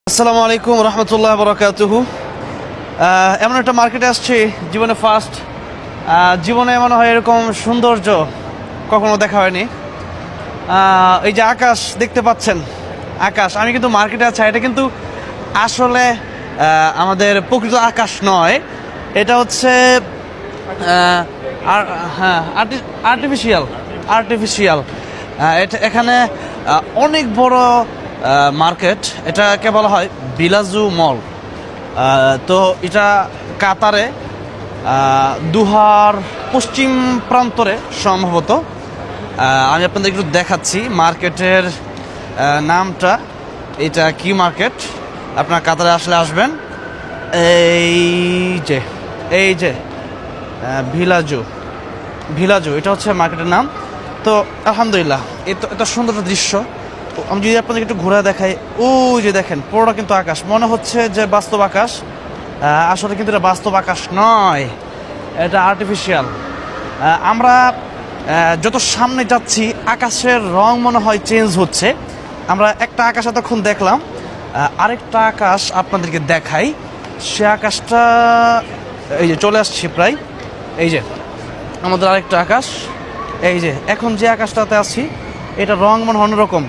আসসালামু আলাইকুম রহমতুল্লাহ বরকাতুহু। এমন একটা মার্কেটে আসছি, জীবনে ফার্স্ট। জীবনে মনে হয় এরকম সৌন্দর্য কখনো দেখা হয়নি। এই যে আকাশ দেখতে পাচ্ছেন, আকাশ, আমি কিন্তু মার্কেটে আছি, এটা কিন্তু আসলে আমাদের প্রকৃত আকাশ নয়, এটা হচ্ছে হ্যাঁ আর্টিফিশিয়াল। আর্টিফিশিয়াল এটা এখানে অনেক বড় মার্কেট, এটাকে বলা হয় বিলাজু মল। তো এটা কাতারে দুহার পশ্চিম প্রান্তরে সম্ভবত। আমি আপনাদের একটু দেখাচ্ছি মার্কেটের নামটা। এটা কি মার্কেট, আপনার কাতারে আসলে আসবেন। এই যে ভিলাজু, এটা হচ্ছে মার্কেটের নাম। তো আলহামদুলিল্লাহ, এত সুন্দর একটা দৃশ্য। আমি যদি আপনাদের একটু ঘোরা দেখাই, ওই যে দেখেন পুরোটা কিন্তু আকাশ, মনে হচ্ছে যে বাস্তব আকাশ। আসলে কিন্তু এটা বাস্তব আকাশ নয়, এটা আর্টিফিশিয়াল। আমরা যত সামনে যাচ্ছি আকাশের রং মনে হয় চেঞ্জ হচ্ছে। আমরা একটা আকাশ এতক্ষণ দেখলাম, আরেকটা আকাশ আপনাদেরকে দেখাই। সে আকাশটা এই যে চলে আসছে প্রায়। এই যে আমাদের আরেকটা আকাশ, এই যে এখন যে আকাশটাতে আছি, এটা রং মনে হয় অন্যরকম।